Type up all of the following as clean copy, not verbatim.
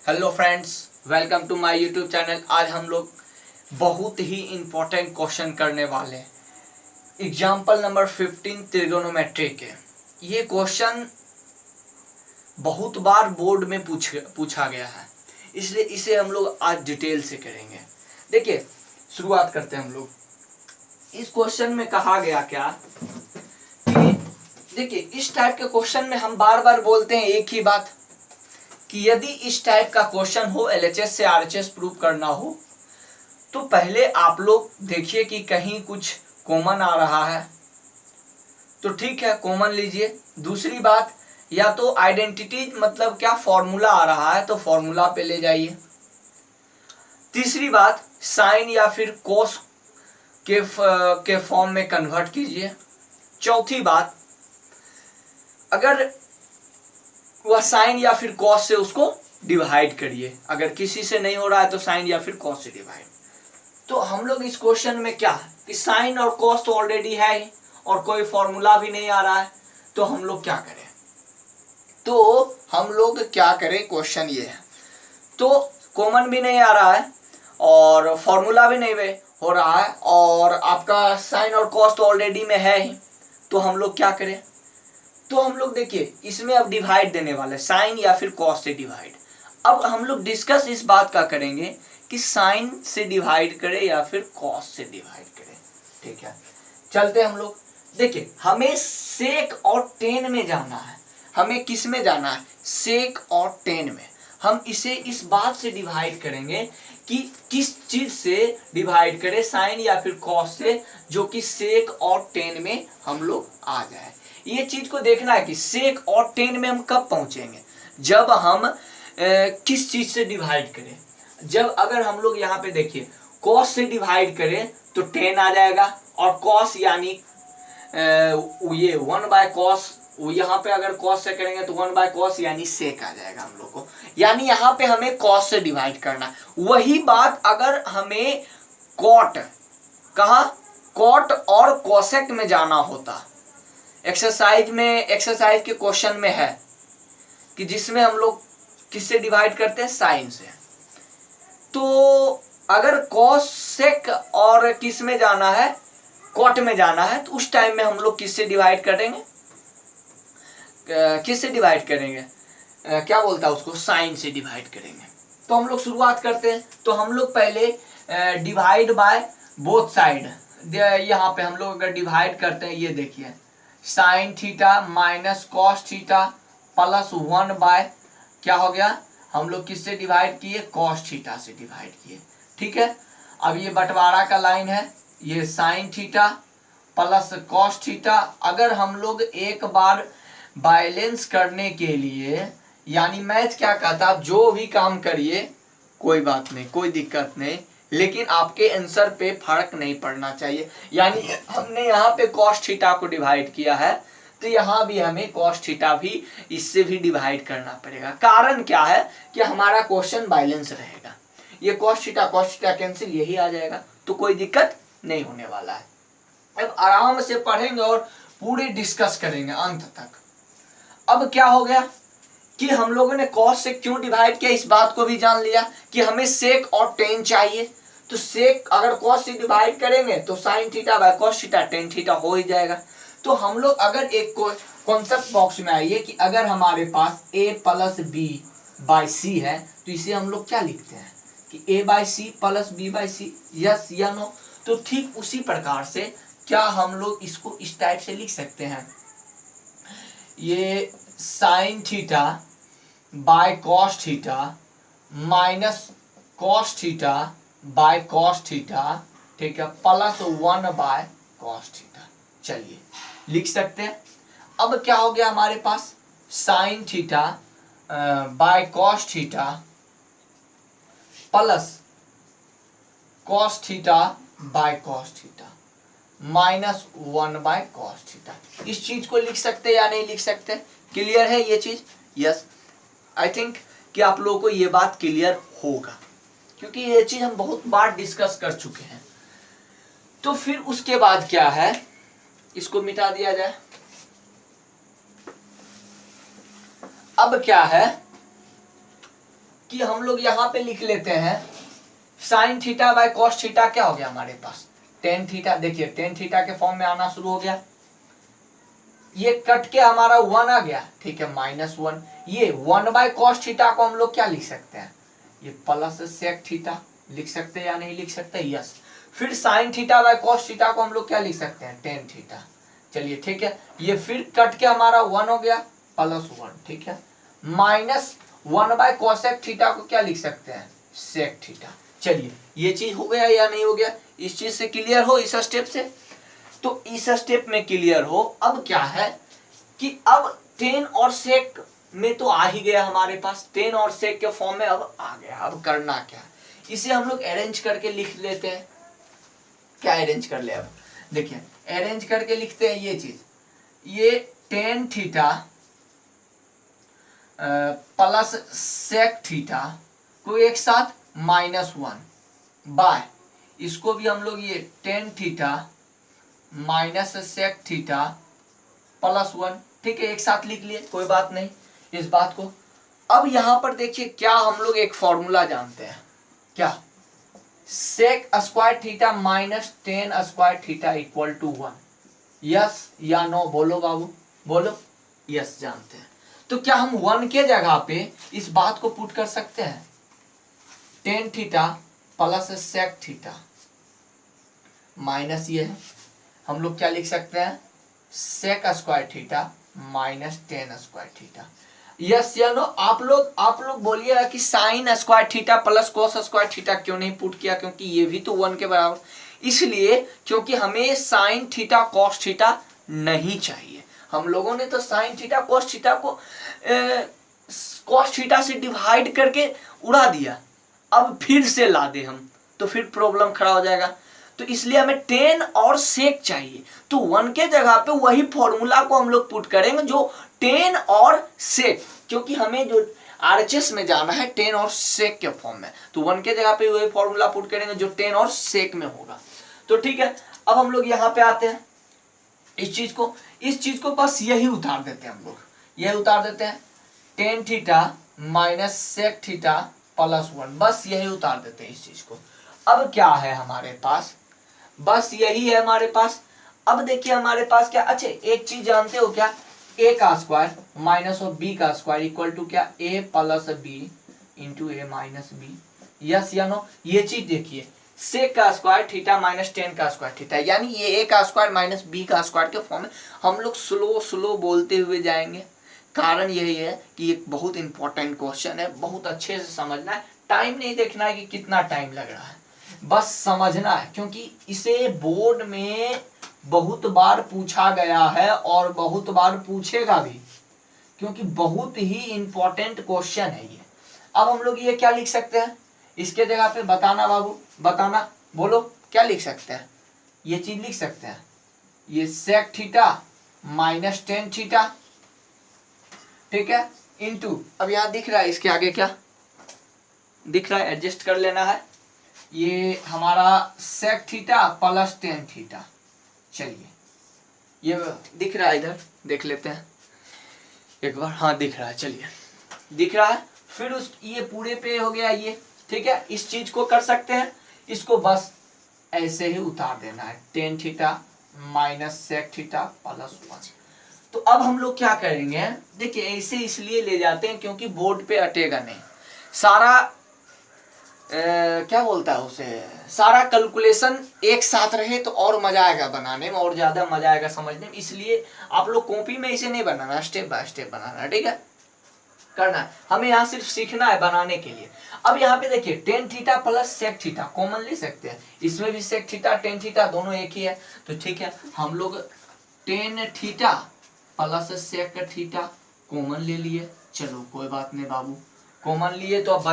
Hello friends, welcome to my YouTube channel. आज हम लोग बहुत ही इम्पोर्टेंट क्वेश्चन करने वाले हैं। एग्जाम्पल नंबर 15 ट्रिगोनोमेट्री के। ये क्वेश्चन बहुत बार बोर्ड में पूछा गया है, इसलिए इसे हम लोग आज डिटेल से करेंगे। देखिए, शुरुआत करते हैं हम लोग। इस क्वेश्चन में कहा गया क्या कि देखिए, इस टाइप के क्वेश्चन में हम बार बार बोलते हैं एक ही बात कि यदि इस टाइप का क्वेश्चन हो, एलएचएस से आरएचएस प्रूव करना हो, तो पहले आप लोग देखिए कि कहीं कुछ कॉमन आ रहा है तो ठीक है, कॉमन लीजिए। दूसरी बात, या तो आइडेंटिटी मतलब क्या फॉर्मूला आ रहा है तो फॉर्मूला पे ले जाइए। तीसरी बात, साइन या फिर कोस के फॉर्म में कन्वर्ट कीजिए। चौथी बात, अगर वह साइन या फिर कॉस से उसको डिवाइड करिए। अगर किसी से नहीं हो रहा है तो साइन या फिर कॉस से डिवाइड। तो हम लोग इस क्वेश्चन में क्या है कि साइन और कॉस तो ऑलरेडी है ही और कोई फॉर्मूला भी नहीं आ रहा है, तो हम लोग क्या करें? क्वेश्चन ये है, तो कॉमन भी नहीं आ रहा है और फॉर्मूला भी नहीं हो रहा है और आपका साइन और कॉस तो ऑलरेडी में है ही, तो हम लोग क्या करें? तो हम लोग देखिए, इसमें अब डिवाइड देने वाले, साइन या फिर कॉस से डिवाइड। अब हम लोग डिस्कस इस बात का करेंगे कि साइन से डिवाइड करें या फिर कॉस से डिवाइड करें। ठीक है, चलते हम लोग। देखिए, हमें सेक और टेन में जाना है। हमें किस में जाना है? सेक और टेन में। हम इसे इस बात से डिवाइड करेंगे कि किस चीज से डिवाइड करें, साइन या फिर कॉस से, जो कि सेक और टेन में हम लोग आ जाए। ये चीज को देखना है कि सेक और टेन में हम कब पहुंचेंगे, जब हम किस चीज से डिवाइड करें। जब अगर हम लोग यहाँ पे देखिए कॉस से डिवाइड करें तो टेन आ जाएगा, और कॉस यानी ये 1/cos, यहाँ पे अगर कॉस से करेंगे तो 1/cos यानी सेक आ जाएगा हम लोग को। यानी यहाँ पे हमें कॉस से डिवाइड करना। वही बात अगर हमें कॉट, कहा कॉट और कोसेक में जाना होता, एक्सरसाइज के क्वेश्चन में है कि जिसमें हम लोग किससे डिवाइड करते हैं? साइन से। तो अगर कोसेक और किस में जाना है? कॉट में जाना है, तो उस टाइम में हम लोग किससे डिवाइड करेंगे? क्या बोलता है उसको? साइन से डिवाइड करेंगे। तो हम लोग शुरुआत करते हैं। तो हम लोग पहले डिवाइड बाय बोथ साइड, यहाँ पे हम लोग अगर डिवाइड करते हैं, ये देखिए, sine theta minus cos theta plus 1 क्या हो गया? हम लोग किससे डिवाइड किए? कॉस थीटा से डिवाइड किए। ठीक है, अब ये बंटवारा का लाइन है, ये sine theta plus cos theta. अगर हम लोग एक बार बैलेंस करने के लिए, यानी मैथ क्या कहता है, जो भी काम करिए कोई बात नहीं, कोई दिक्कत नहीं, लेकिन आपके आंसर पे फर्क नहीं पड़ना चाहिए। यानी हमने यहाँ पे कॉस थीटा को डिवाइड किया है, तो यहाँ भी हमें कॉस थीटा भी इससे भी डिवाइड करना पड़ेगा। कारण क्या है कि हमारा क्वेश्चन बैलेंस रहेगा। ये कॉस थीटा कैंसिल, यही आ जाएगा, तो कोई दिक्कत नहीं होने वाला है। अब आराम से पढ़ेंगे और पूरी डिस्कस करेंगे अंत तक। अब क्या हो गया कि हम लोगों ने कॉस से क्यों डिवाइड किया, इस बात को भी जान लिया कि हमें सेक और टेन चाहिए। तो सेक अगर कॉस से डिवाइड करेंगे तो sign theta by cos theta tan theta हो ही जाएगा। तो हम लोग अगर एक कॉन्सेप्ट बॉक्स में आइए कि अगर हमारे पास a प्लस बी बाई सी है, तो इसे हम लोग क्या लिखते हैं कि a by c plus b by c, yes या नो? तो ठीक उसी प्रकार से क्या हम लोग इसको इस टाइप से लिख सकते हैं, ये sign theta by cos theta minus cos theta by cos theta, ठीक है, प्लस 1/cos थीटा। चलिए लिख सकते हैं। अब क्या हो गया हमारे पास? Sine theta by cos theta plus cos theta by cos theta minus 1/cos theta. इस चीज को लिख सकते या नहीं लिख सकते? क्लियर है ये चीज? यस, आई थिंक कि आप लोगों को ये बात क्लियर होगा, क्योंकि ये चीज हम बहुत बार डिस्कस कर चुके हैं। तो फिर उसके बाद क्या है, इसको मिटा दिया जाए। अब क्या है कि हम लोग यहाँ पे लिख लेते हैं sign theta by cos theta क्या हो गया हमारे पास टेन थीटा। देखिए टेन थीटा के फॉर्म में आना शुरू हो गया, ये कट के हमारा 1 आ गया, ठीक है, -1। ये 1 बाय कॉस थीटा को हम लोग क्या लिख सकते हैं, ये प्लस सेक थीटा लिख सकते हैं या नहीं लिख सकते, यस। फिर sign theta by cos theta को हम लोग क्या लिख सकते हैं, टेन थीटा। चलिए ठीक है, ये फिर कट के हमारा 1 हो गया +1, ठीक है, -1 बाय कॉसेक थीटा को क्या लिख सकते हैं, सेक थीटा। चलिए ये चीज हो गया या नहीं हो गया, इस चीज से क्लियर हो, इस स्टेप से। तो इस स्टेप में क्लियर हो। अब क्या है कि अब टेन और सेक में तो आ ही गया हमारे पास, टेन और सेक के फॉर्म में अब आ गया। अब करना क्या, इसे हम लोग अरेंज करके लिख लेते हैं। क्या अरेंज कर ले, अब देखिए अरेंज करके लिखते हैं ये चीज, ये tan theta plus sec theta को एक साथ -1 बाय, इसको भी हम लोग ये tan theta minus sec theta +1, ठीक है, एक साथ लिख लिए, कोई बात नहीं इस बात को। अब यहां पर देखिए क्या हम लोग एक फॉर्मूला जानते हैं, क्या, sec square theta minus tan square theta equal to 1, yes या नो, बोलो बाबू बोलो, यस जानते हैं। तो क्या हम 1 के जगह पे इस बात को पुट कर सकते हैं, tan theta plus sec theta minus ये है, हम लोग क्या लिख सकते हैं, sec square theta minus tan square theta, yes या नो। आप लोग बोलिएगा कि sine square theta plus cos square theta क्यों नहीं पुट किया, क्योंकि ये भी तो 1 के बराबर, इसलिए क्योंकि हमें साइन थीटा कॉस थीटा नहीं चाहिए। हम लोगों ने तो साइन थीटा कॉस थीटा को कॉस थीटा से डिवाइड करके उड़ा दिया, अब फिर से ला दे हम तो फिर प्रॉब्लम खड़ा हो जाएगा। तो इसलिए हमें टेन और सेक चाहिए, तो 1 के जगह पे वही फॉर्मूला को हम लोग पुट करेंगे जो टेन और सेक, क्योंकि हमें जो आरएचएस में जाना है टेन और सेक के फॉर्म में, तो 1 के जगह पे वही फॉर्मूला पुट करेंगे जो टेन और सेक में होगा। तो ठीक है, अब हम लोग यहाँ पे आते हैं, इस चीज को बस यही उतार देते हैं हम लोग, यही उतार देते हैं, tan theta minus sec theta +1, बस यही उतार देते हैं इस चीज को। अब क्या है हमारे पास, बस यही है हमारे पास। अब देखिए हमारे पास क्या, अच्छा एक चीज जानते हो क्या, a का स्क्वायर माइनस और b का स्क्वायर इक्वल टू क्या, a plus b into a minus b, yes या नो। ये चीज देखिए, सेक का स्क्वायर थीटा माइनस टेन का स्क्वायर थीटा, यानी ये a का स्क्वायर माइनस b का स्क्वायर के फॉर्म में हम लोग स्लो बोलते हुए जाएंगे। कारण यही है कि ये बहुत इंपॉर्टेंट क्वेश्चन है, बहुत अच्छे से समझना है, टाइम नहीं देखना है कि कितना टाइम लग रहा है, बस समझना है, क्योंकि इसे बोर्ड में बहुत बार पूछा गया है और बहुत बार पूछेगा भी, क्योंकि बहुत ही इंपॉर्टेंट क्वेश्चन है ये। अब हम लोग ये क्या लिख सकते हैं, इसके जगह पे बताना बाबू, बताना, बोलो क्या लिख सकते हैं, ये चीज लिख सकते हैं, ये sec theta minus tan theta, ठीक है, इनटू, अब यहां दिख रहा है इसके आगे क्या दिख रहा है, एडजस्ट कर लेना है, ये हमारा sec theta plus tan theta. चलिए ये दिख रहा है, इधर देख लेते हैं एक बार, हाँ दिख रहा है, चलिए दिख रहा है। फिर उस ये पूरे पे हो गया ये, ठीक है, इस चीज को कर सकते हैं, इसको बस ऐसे ही उतार देना है, tan theta minus sec theta +1। तो अब हम लोग क्या करेंगे, देखिए ऐसे इसलिए ले जाते हैं क्योंकि बोर्ड पे अटेगा नहीं, सारा क्या बोलता है उसे, सारा कैलकुलेशन एक साथ रहे तो और मजा आएगा बनाने में, और ज्यादा मजा आएगा समझने में, इसलिए आप लोग कॉपी में इसे नहीं बनाना, स्टेप बाय स्टेप बनाना, ठीक है, करना है, हमें यहाँ सिर्फ सीखना है बनाने के लिए। अब यहाँ पे देखिए tan theta plus sec theta common ले सकते हैं, इसमें भी सेक थीटा टेन थीटा दोनों एक ही है, तो ठीक है हम लोग tan theta plus sec theta common ले लिए, चलो कोई बात नहीं बाबू, कॉमन लिए तो अब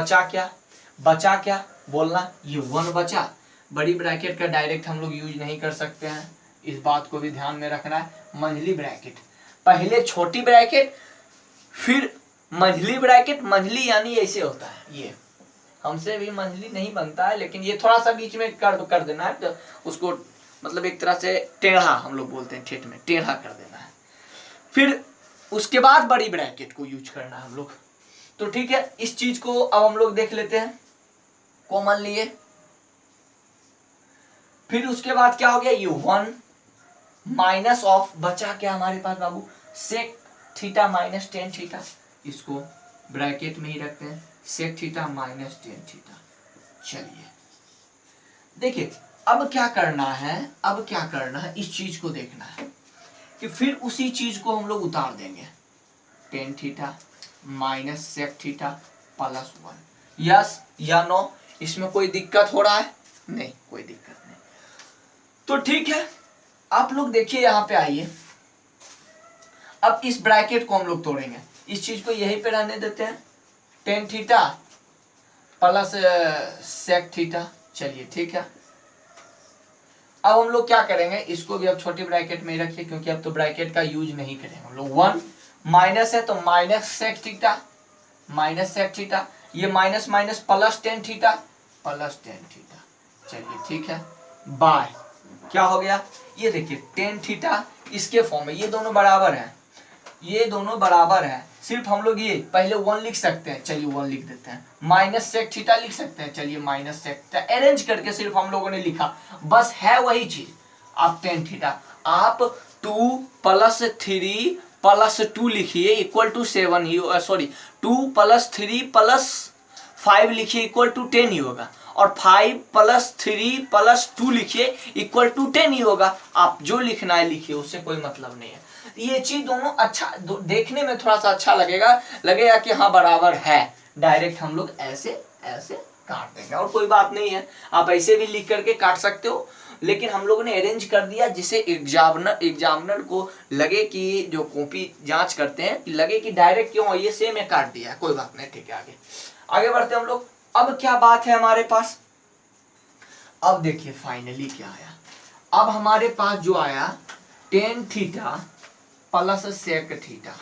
बचा क्या बोलना, ये 1 बचा, बड़ी ब्रैकेट का डायरेक्ट हम लोग यूज नहीं कर सकते हैं, इस बात को भी ध्यान में रखना है। मंझली ब्रैकेट, पहले छोटी ब्रैकेट फिर मंझली ब्रैकेट, मंझली यानी ऐसे होता है, ये हमसे भी मंझली नहीं बनता है, लेकिन ये थोड़ा सा बीच में कर देना है, तो उसको मतलब एक तरह से टेढ़ा हम लोग बोलते हैं, ठेठ में टेढ़ा कर देना है, फिर उसके बाद बड़ी ब्रैकेट को यूज करना है हम लोग, तो ठीक है, इस चीज को अब हम लोग देख लेते हैं, कॉमन लिए। फिर उसके बाद क्या हो गया, ये 1 माइनस ऑफ, बचा क्या हमारे पास बाबू, sec theta minus tan theta, इसको ब्रैकेट में ही रखते हैं, sec theta minus tan theta. चलिए देखिए अब क्या करना है, अब क्या करना है, इस चीज को देखना है कि फिर उसी चीज को हम लोग उतार देंगे, tan theta minus sec theta plus 1। Yes या नो, इसमें कोई दिक्कत हो रहा है, नहीं कोई दिक्कत नहीं। तो ठीक है, आप लोग देखिए यहां पे आइए, अब इस ब्रैकेट को हम लोग तोड़ेंगे, इस चीज को यहीं पे रहने देते हैं, tan theta plus sec theta. चलिए ठीक है, अब हम लोग क्या करेंगे, इसको भी अब छोटी ब्रैकेट में रखिए, क्योंकि अब तो ब्रैकेट का यूज नहीं करेंगे हम लोग। 1 माइनस है तो minus sec theta, minus sec theta, ये minus minus plus tan theta, plus tan theta. चलिए ठीक है, बाय क्या हो गया, ये देखिए टेन थीटा इसके फॉर्म में, ये दोनों बराबर है, ये दोनों बराबर है, सिर्फ हम लोग ये पहले 1 लिख सकते हैं, चलिए 1 लिख देते हैं, माइनस सेक थीटा लिख सकते हैं, चलिए माइनस सेक थीटा, अरेंज करके सिर्फ हम लोगों ने लिखा, बस है वही चीज। आप टेन थीटा आप 2 प्लस 3 प्लस 2 लिखिए इक्वल टू 7 ही, सॉरी 2 प्लस 3 प्लस 5 लिखिए इक्वल टू 10 ही होगा, और 5 प्लस 3 प्लस 2 लिखिए इक्वल टू 10 ही होगा। आप जो लिखना है लिखिए, उससे कोई मतलब नहीं है। ये चीज दोनों अच्छा देखने में थोड़ा सा अच्छा लगेगा कि हाँ बराबर है, डायरेक्ट हम लोग ऐसे ऐसे काट देंगे और कोई बात नहीं है, आप ऐसे भी लिख करके काट सकते हो, लेकिन हम लोगों ने अरेंज कर दिया जिसे एग्जामिनर को लगे कि जो कॉपी जांच करते हैं कि लगे कि डायरेक्ट क्यों ये सेम है, काट दिया है, कोई बात नहीं। ठीक है, आगे बढ़ते हम लोग। अब क्या बात है हमारे पास, अब देखिए फाइनली क्या आया, अब हमारे पास जो आया tan theta plus sec theta.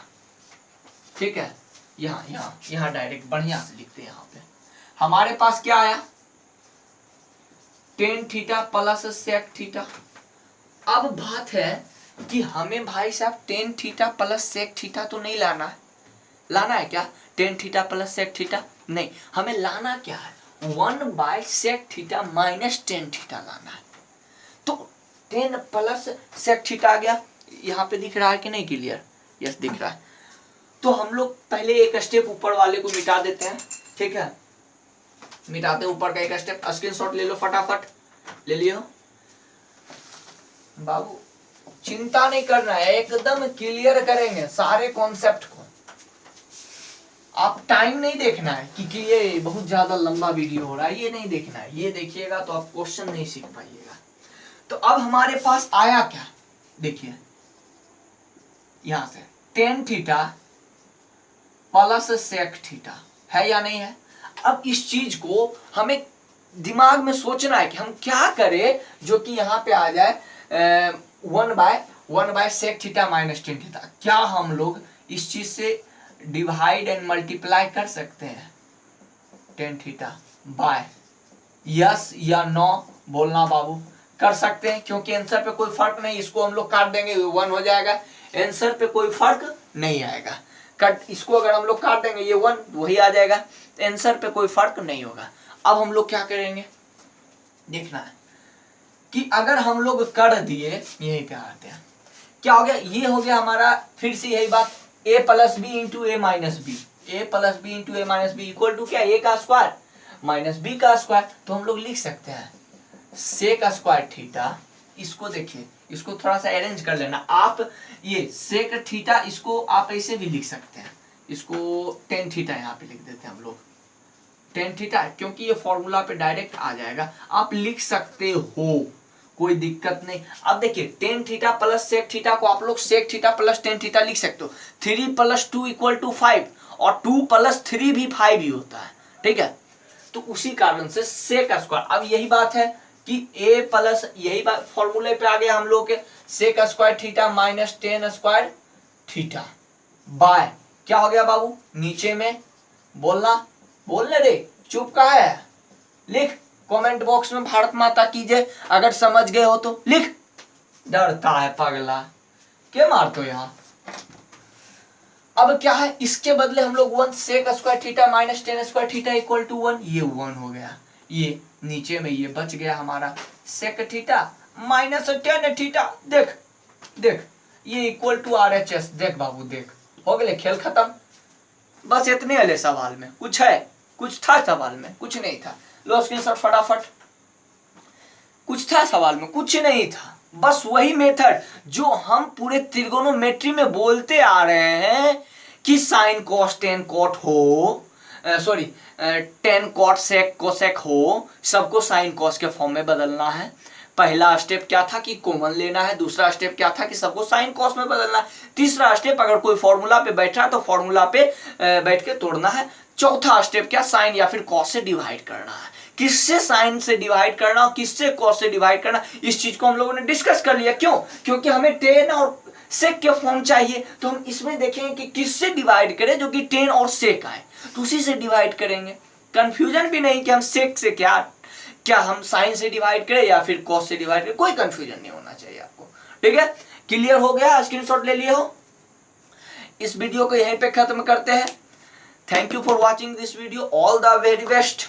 ठीक है, यहाँ डायरेक्ट बढ़िया से लिखते हैं, यहाँ पे हमारे पास क्या आया, tan theta plus sec theta. अब बात है कि हमें भाई साहब tan theta plus sec theta तो नहीं लाना है क्या, tan theta plus sec theta नहीं, हमें लाना क्या है, 1 by sec theta minus tan theta लाना है। तो 10 प्लस सेक थीटा आ गया, यहाँ पे दिख रहा है कि नहीं क्लियर, यस दिख रहा है। तो हम लोग पहले एक स्टेप ऊपर वाले को मिटा देते हैं, ठीक है, मिटाते ऊपर का एक स्टेप, स्क्रीनशॉट ले लो फटाफट, ले लियो बाबू, चिंता नहीं करना है, एकदम क्लियर करेंगे सारे कॉन्सेप्ट को। आप टाइम नहीं देखना है कि ये बहुत ज्यादा लंबा वीडियो हो रहा है, ये नहीं देखना है, ये देखिएगा तो आप क्वेश्चन नहीं सीख पाइएगा। तो अब हमारे पास आया क्या, देखिए यहां से tan theta plus sec theta है या नहीं है। अब इस चीज को हमें दिमाग में सोचना है कि हम क्या करें जो कि यहाँ पे आ जाए 1 by sec theta minus tan theta. क्या हम लोग इस चीज से डिवाइड एंड मल्टीप्लाई कर सकते हैं, टेन थीटा बाय, यस या नो बोलना बाबू, कर सकते हैं, क्योंकि आंसर पे कोई फर्क नहीं, इसको हम लोग काट देंगे 1 हो जाएगा, आंसर पे कोई फर्क नहीं आएगा, कट इसको अगर हम लोग काट देंगे ये 1 वही आ जाएगा, आंसर पे कोई फर्क नहीं होगा। अब हम लोग क्या करेंगे, देखना है कि अगर हम लोग कर दिए, यहीं पे आते हैं, क्या हो गया, ये हो गया हमारा, फिर से यही बात, a plus b into a minus b, a plus b into a minus b equal to क्या, ए का स्क्वायर माइनस बी का स्क्वायर। तो हम लोग लिख सकते हैं सेक स्क्वायर थीटा, इसको देखिए, इसको थोड़ा सा अरेंज कर लेना आप, ये सेक थीटा इसको आप ऐसे भी लिख सकते हैं, इसको टेन थीटा यहाँ पे लिख देते हैं हम लोग, टेन थीटा, क्योंकि ये फॉर्मूला पे डायरेक्ट आ जाएगा, आप लिख सकते हो, कोई दिक्कत नहीं। अब देखिए tan theta plus sec theta को आप लोग sec theta plus tan theta लिख सकते हो, 3 प्लस 2 इक्वल टू 5, और 2 प्लस 3 भी 5 ही होता है, ठीक है। तो उसी कारण से सेक स्क्वायर, अब यही बात है कि a प्लस, यही बात फॉर्मूले पे आ गया हम लोग के, sec square theta minus tan square theta by, क्या हो गया बाबू, नीचे में बोलने दे, चुप का है, लिख कमेंट बॉक्स में भारत माता की जय, अगर समझ गए हो तो लिख, डरता है पगला, क्या मारते हो यहाँ। अब क्या है, इसके बदले हम लोग 1 sec square theta minus tan square theta equal to 1, ये 1 हो गया, ये नीचे में ये बच गया हमारा sec theta minus tan theta. देख देख ये इक्वल टू RHS। देख बाबू देख, हो गए, खेल खत्म। बस इतने वाले सवाल में कुछ है, कुछ था सवाल में? कुछ नहीं था। लो स्क्रीनशॉट फटाफट। कुछ था सवाल में? कुछ नहीं था। बस वही मेथड जो हम पूरे त्रिगोनोमेट्री में बोलते आ रहे हैं कि साइन कॉस टेन कॉट हो, sorry tan cot sec cosec हो, सबको साइन कॉस के फॉर्म में बदलना है। पहला स्टेप क्या था कि कॉमन लेना है, दूसरा स्टेप क्या था कि सबको साइन कॉस में बदलना है, तीसरा स्टेप अगर कोई फॉर्मूला पे बैठ रहा है तो फॉर्मूला पे बैठ के तोड़ना है, चौथा स्टेप क्या साइन या फिर कॉस से डिवाइड करना है। किससे साइन से डिवाइड करना और किससे कॉस से डिवाइड करना, इस चीज को हम लोगों ने डिस्कस कर लिया। क्यों? क्योंकि हमें टेन और सेक के फॉर्म चाहिए, तो हम इसमें देखेंगे कि किससे डिवाइड करें जो कि टेन और सेक आए, तो उसी से डिवाइड करेंगे। कंफ्यूजन भी नहीं कि हम सेक से क्या हम साइन से डिवाइड करें या फिर कॉस से डिवाइड करें, कोई कंफ्यूजन नहीं होना चाहिए आपको। ठीक है, क्लियर हो गया? स्क्रीनशॉट ले लिए हो? इस वीडियो को यहीं पे खत्म करते हैं। Thank you for watching this video, all the very best.